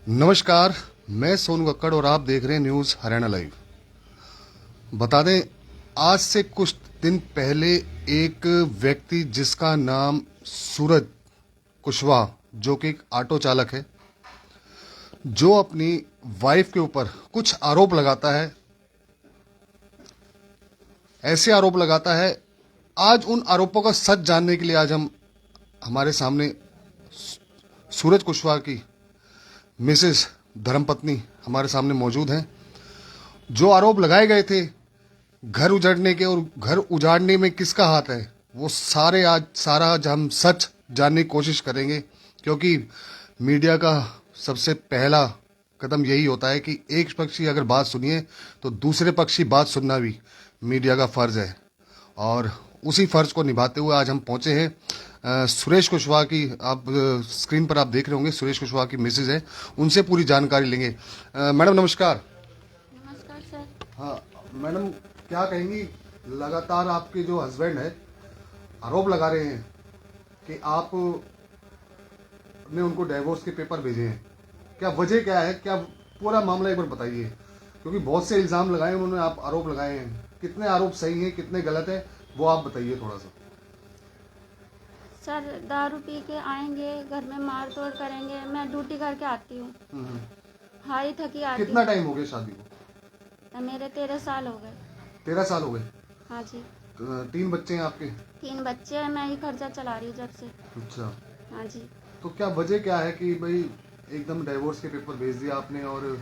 नमस्कार, मैं सोनू कक्कड़ और आप देख रहे हैं न्यूज़ हरियाणा लाइव। बता दें, आज से कुछ दिन पहले एक व्यक्ति जिसका नाम सूरज कुशवाहा, जो कि एक ऑटो चालक है, जो अपनी वाइफ के ऊपर कुछ आरोप लगाता है, ऐसे आरोप लगाता है। आज उन आरोपों का सच जानने के लिए आज हम हमारे सामने सूरज कुशवाहा की मिसेस धर्मपत्नी हमारे सामने मौजूद हैं। जो आरोप लगाए गए थे घर उजाड़ने के, और घर उजाड़ने में किसका हाथ है, वो सारा आज हम सच जानने की कोशिश करेंगे। क्योंकि मीडिया का सबसे पहला कदम यही होता है कि एक पक्ष की अगर बात सुनिए तो दूसरे पक्ष की बात सुनना भी मीडिया का फर्ज है। और उसी फर्ज को निभाते हुए आज हम पहुंचे हैं सुरेश कुशवाहा की, आप स्क्रीन पर आप देख रहे होंगे, सुरेश कुशवाहा की मिसेज है, उनसे पूरी जानकारी लेंगे। मैडम नमस्कार। नमस्कार सर। हाँ मैडम, क्या कहेंगी, लगातार आपके जो हस्बैंड है आरोप लगा रहे हैं कि आप ने उनको डिवोर्स के पेपर भेजे हैं, क्या वजह क्या है, क्या पूरा मामला एक बार बताइए। क्योंकि बहुत से इल्जाम लगाए उन्होंने, आप आरोप लगाए हैं, कितने आरोप सही हैं कितने गलत हैं वो आप बताइए थोड़ा सा। सर दारू पी के आएंगे, घर में मार तोड़ करेंगे, मैं ड्यूटी करके आती हूँ, हारी थकी आती कितना टाइम हो गया शादी को? हूँ। मेरे 13 साल हो गए। 13 साल हो गए। हाँ जी। 3 बच्चे हैं आपके? 3 बच्चे हैं, मैं ही खर्चा चला रही हूँ जब से। अच्छा, हाँ जी। तो क्या वजह क्या है कि भाई एकदम डिवोर्स के पेपर भेज दिया आपने, और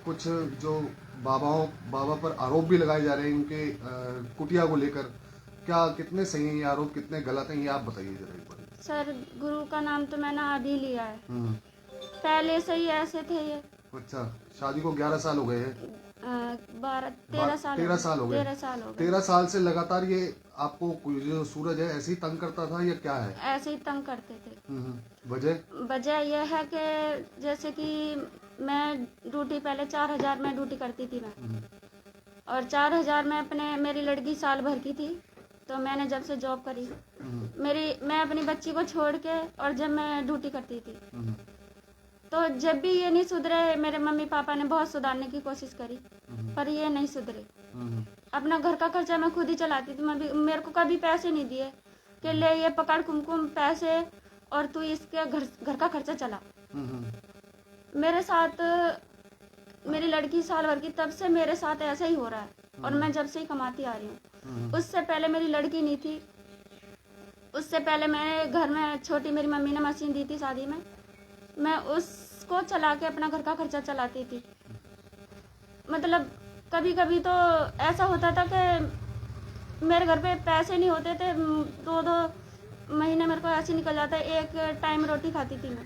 कुछ जो बाबा पर आरोप भी लगाए जा रहे हैं उनके कुटिया को लेकर, क्या कितने सही हैं ये आरोप, कितने गलत हैं, ये आप बताइए जरा एक बार। सर गुरु का नाम तो मैंने अभी लिया है, हम्म। पहले से ही ऐसे थे ये। अच्छा, शादी को 11 साल हो गए हैं? 13 साल 13 साल हो गए। 13 साल हो गए। 13 साल से लगातार ये आपको जो सूरज है ऐसे ही तंग करता था या क्या है? ऐसे ही तंग करते थे। वजह यह है कि जैसे कि मैं ड्यूटी पहले 4000 में ड्यूटी करती थी मैं, और 4000 में मेरी लड़की साल भर की थी, तो मैंने जब से जॉब करी मैं अपनी बच्ची को छोड़ के, और जब मैं ड्यूटी करती थी तो जब भी ये नहीं सुधरे, मेरे मम्मी पापा ने बहुत सुधारने की कोशिश करी पर ये नहीं सुधरे। अपना घर का खर्चा मैं खुद ही चलाती थी, मेरे को कभी पैसे नहीं दिए कि ले ये पकड़ कुमकुम पैसे और तू इसके घर का खर्चा चला। मेरे साथ मेरी लड़की साल भर की, तब से मेरे साथ ऐसा ही हो रहा है, और मैं जब से ही कमाती आ रही हूँ। उससे पहले मेरी लड़की नहीं थी, उससे पहले मैंने घर में छोटी, मेरी मम्मी ने मशीन दी थी शादी में, मैं उसको चला के अपना घर का खर्चा चलाती थी। मतलब कभी कभी तो ऐसा होता था कि मेरे घर पे पैसे नहीं होते थे, 2-2 महीने मेरे को ऐसे निकल जाता है, एक टाइम रोटी खाती थी मैं।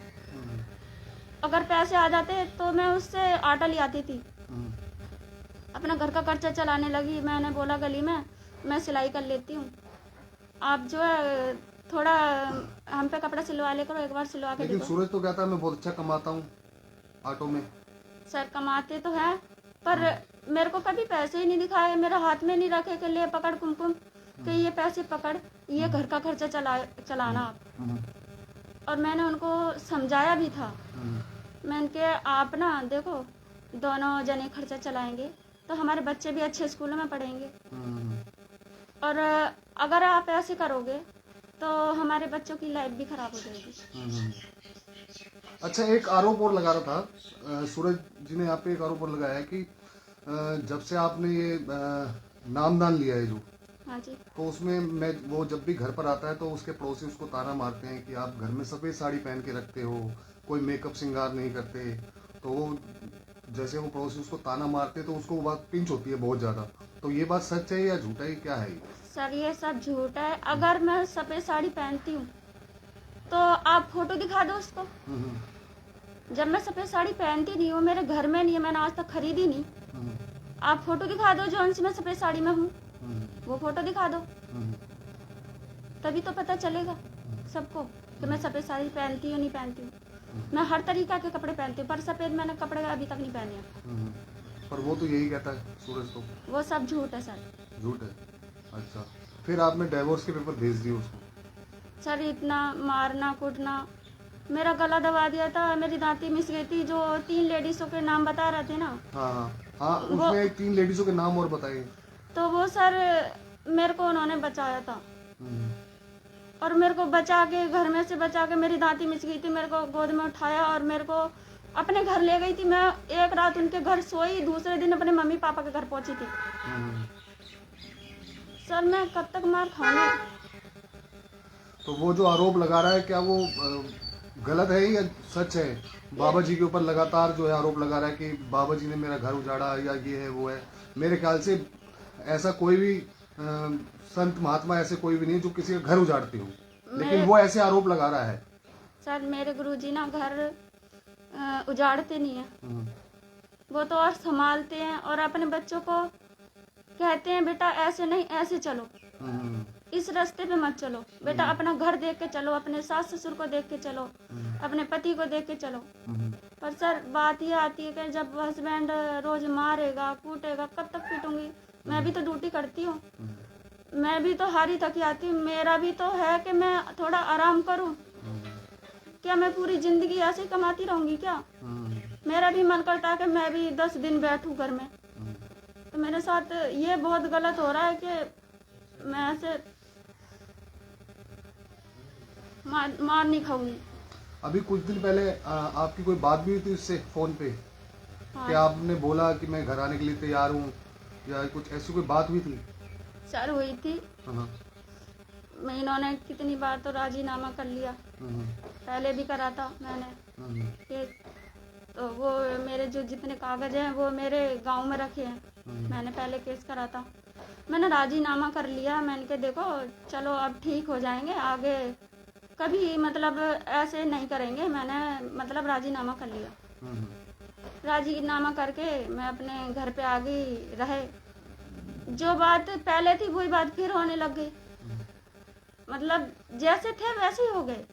अगर पैसे आ जाते तो मैं उससे आटा ले आती थी, अपना घर का खर्चा चलाने लगी। मैंने बोला गली में मैं सिलाई कर लेती हूँ, आप जो है थोड़ा हम पे कपड़ा सिलवा ले करो, एक बार सिलवा के। लेकिन सूरज तो कहता है मैं बहुत अच्छा कमाता हूँ ऑटो में। सर कमाते तो हैं, पर मेरे को कभी पैसे ही नहीं दिखाए, मेरे हाथ में नहीं रखे कि ले पकड़ कुमकुम कि ये पैसे पकड़, ये घर का खर्चा चलाना आप। और मैंने उनको समझाया भी था, मैंने के आप ना देखो, दोनों जने खर्चा चलाएंगे तो हमारे बच्चे भी अच्छे स्कूलों में पढ़ेंगे, और अगर आप ऐसे करोगे तो हमारे बच्चों की लाइफ भी खराब हो जाएगी। अच्छा, एक आरोप और लगा रहा था सूरज जी ने, आप पे एक आरोप और लगाया है कि जब से आपने ये नामदान लिया है जो, हाँ जी, तो उसमें वो जब भी घर पर आता है तो उसके पड़ोसी उसको ताना मारते हैं कि आप घर में सफेद साड़ी पहन के रखते हो, कोई मेकअप श्रृंगार नहीं करते। तो वो जैसे वो पड़ोसी उसको ताना मारते तो उसको वो बात पिंच होती है बहुत ज्यादा। तो ये बात सच है या झूठा है, क्या है? सर ये सब झूठ है। अगर मैं सफेद साड़ी पहनती हूँ तो आप फोटो दिखा दो उसको। जब मैं सफेद साड़ी पहनती नहीं हूँ, मेरे घर में नहीं है, मैंने आज तक खरीदी नहीं, आप फोटो दिखा दो जो मैं सफेद साड़ी में हूँ, वो फोटो दिखा दो, तभी तो पता चलेगा सबको कि मैं सफेद साड़ी पहनती हूँ नहीं पहनती हूँ। मैं हर तरीका के कपड़े पहनती हूँ, पर सफेद मैंने कपड़े अभी तक नहीं पहने। पर वो तो यही कहता है सूरज, तो वो सब झूठ है सर, झूठ है। अच्छा, फिर आपने डिवोर्स के पेपर भेज दिए उसको? सर इतना मारना कूटना, मेरा गला दबा दिया था, मेरी दांती मिस गई थी। जो 3 लेडीजों के नाम बता रहे थे ना, हाँ हाँ हाँ, वो उसमें 3 लेडीजों के नाम और बताइए। तो वो सर मेरे को उन्होंने बचाया था, हम्म, और मेरे को बचा के, घर में से बचा के, मेरी दांती मिस गई थी, मेरे को गोद में उठाया और मेरे को अपने घर ले गई थी। मैं एक रात उनके घर सोई, दूसरे दिन अपने मम्मी पापा के घर पहुंची थी। हम्म। सर मैं कब तक मार खाऊंगी? तो वो जो आरोप लगा रहा है, क्या वो गलत है या सच है? बाबा जी के ऊपर लगातार जो है आरोप लगा रहा है कि बाबा जी ने मेरा घर उजाड़ा, या ये है वो है। मेरे ख्याल से ऐसा कोई भी संत महात्मा ऐसे कोई भी नहीं जो किसी का घर उजाड़ते हो, लेकिन वो ऐसे आरोप लगा रहा है। सर मेरे गुरुजी ना घर उजाड़ते नहीं है, हम्म, वो तो और संभालते हैं और अपने बच्चों को कहते हैं बेटा ऐसे नहीं, ऐसे चलो, हम्म, इस रास्ते पे मत चलो बेटा, अपना घर देख के चलो, अपने सास ससुर को देख के चलो, अपने पति को देख के चलो। हम्म, पर सर बात ये आती है कि जब हस्बैंड रोज मारेगा कूटेगा, कब तक पीटूंगी? मैं भी तो ड्यूटी करती हूँ, मैं भी तो हारी थकी आती हूँ, मेरा भी तो है कि मैं थोड़ा आराम करूँ। क्या मैं पूरी जिंदगी ऐसे ही कमाती रहूंगी क्या? मेरा भी मन करता है कि मैं भी 10 दिन बैठूं घर में। तो मेरे साथ ये बहुत गलत हो रहा है कि मैं ऐसे मार नहीं खाऊंगी। अभी कुछ दिन पहले आपकी कोई बात भी हुई थी उससे फोन पे? हाँ क्या आपने बोला कि मैं घर आने के लिए तैयार हूँ, या कुछ ऐसी कोई बात हुई थी? सर हुई थी, हाँ, इन्होंने कितनी बार तो राजीनामा कर लिया, हम्म, पहले भी करा था मैंने हम्म, केस। तो वो मेरे जो जितने कागज हैं वो मेरे गांव में रखे हैं, मैंने पहले केस करा था, मैंने राजीनामा कर लिया। मैंने कहा देखो चलो अब ठीक हो जाएंगे, आगे कभी मतलब ऐसे नहीं करेंगे। मैंने मतलब राजीनामा कर लिया, हम्म, राजीनामा करके मैं अपने घर पे आ गई। रहे जो बात पहले थी वही बात फिर होने लग गई, मतलब जैसे थे वैसे ही हो गए।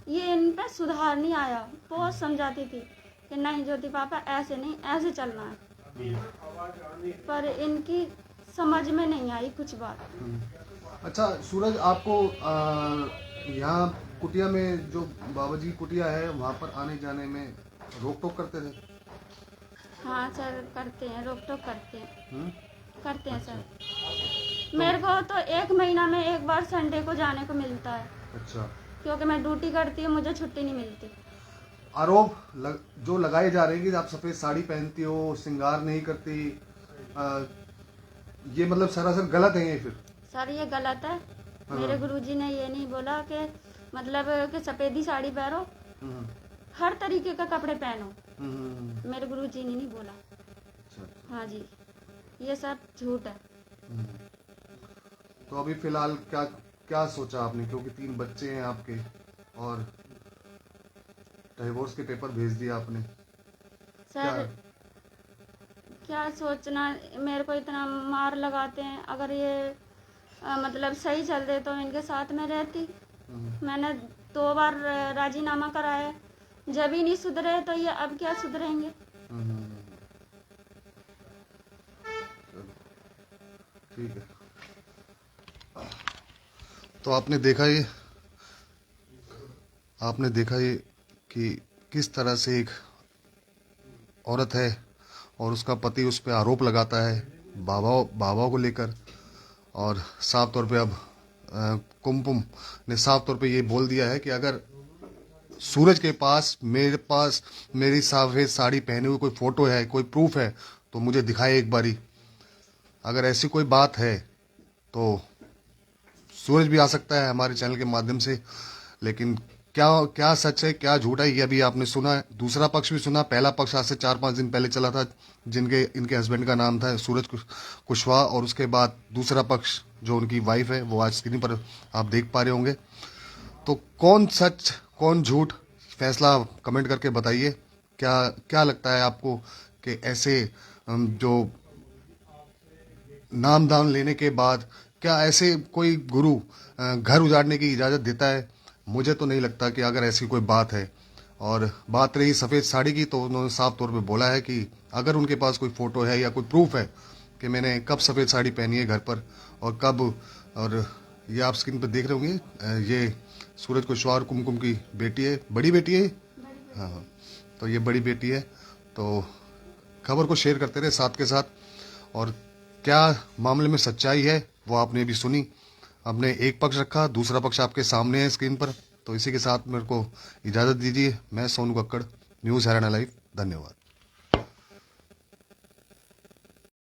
ये इन पे सुधार नहीं आया। बहुत समझाती थी कि नहीं ज्योति पापा ऐसे नहीं, ऐसे चलना है, पर इनकी समझ में नहीं आई कुछ बात। अच्छा सूरज, आपको यहाँ कुटिया में जो बाबा जी की कुटिया है वहाँ पर आने जाने में रोक टोक करते थे? हाँ सर करते हैं, रोक टोक करते हैं, हम्म? करते हैं सर। मेरे को तो 1 महीना में 1 बार संडे को जाने को मिलता है, अच्छा। क्योंकि मैं ड्यूटी करती हूँ, मुझे छुट्टी नहीं मिलती। आरोप जो लगाए जा रहे हैं कि आप सफेद साड़ी पहनती हो, श्रृंगार नहीं करती, ये मतलब सरासर गलत है ये फिर? सर ये गलत है। मेरे गुरुजी ने ये नहीं बोला कि मतलब कि सफेदी साड़ी पहनो, हम्म, हर तरीके का कपड़े पहनो, हम्म, मेरे गुरुजी ने नहीं बोला। अच्छा। हाँ जी, ये सब झूठ है। तो अभी फिलहाल क्या क्या सोचा आपने, क्योंकि 3 बच्चे हैं आपके और डिवोर्स के पेपर भेज दिए आपने? सर क्या सोचना, मेरे को इतना मार लगाते हैं। अगर ये मतलब सही चलते तो इनके साथ में रहती। मैंने 2 बार राजीनामा कराया, जब ही नहीं सुधरे तो ये अब क्या सुधरेंगे? ठीक है। तो आपने देखा ये कि किस तरह से एक औरत है और उसका पति उस पर आरोप लगाता है बाबा को लेकर, और साफ तौर पे अब कुमकुम ने साफ तौर पे ये बोल दिया है कि अगर सूरज के पास मेरी सफेद साड़ी पहने हुई कोई फोटो है, कोई प्रूफ है, तो मुझे दिखाए एक बारी। अगर ऐसी कोई बात है तो सूरज भी आ सकता है हमारे चैनल के माध्यम से, लेकिन क्या क्या सच है क्या झूठ है ये अभी आपने सुना है। दूसरा पक्ष भी सुना। पहला पक्ष आज से 4-5 दिन पहले चला था, इनके हस्बैंड का नाम था सूरज कुशवाहा, और उसके बाद दूसरा पक्ष जो उनकी वाइफ है वो आज स्क्रीन पर आप देख पा रहे होंगे। तो कौन सच कौन झूठ, फैसला कमेंट करके बताइए। क्या क्या लगता है आपको कि ऐसे जो नाम दान लेने के बाद क्या ऐसे कोई गुरु घर उजाड़ने की इजाज़त देता है? मुझे तो नहीं लगता कि अगर ऐसी कोई बात है। और बात रही सफ़ेद साड़ी की, तो उन्होंने साफ तौर पे बोला है कि अगर उनके पास कोई फ़ोटो है या कोई प्रूफ है कि मैंने कब सफ़ेद साड़ी पहनी है घर पर और कब, और ये आप स्क्रीन पर देख रहे होंगे, ये सूरज कुशवाहा और कुमकुम की बेटी है, बड़ी बेटी है। हाँ, तो ये बड़ी बेटी है। तो खबर को शेयर करते रहे साथ के साथ, और क्या मामले में सच्चाई है वो आपने भी सुनी। आपने एक पक्ष रखा, दूसरा पक्ष आपके सामने है स्क्रीन पर। तो इसी के साथ मेरे को इजाज़त दीजिए। मैं सोनू कक्कड़, न्यूज़ हरियाणा लाइव। धन्यवाद।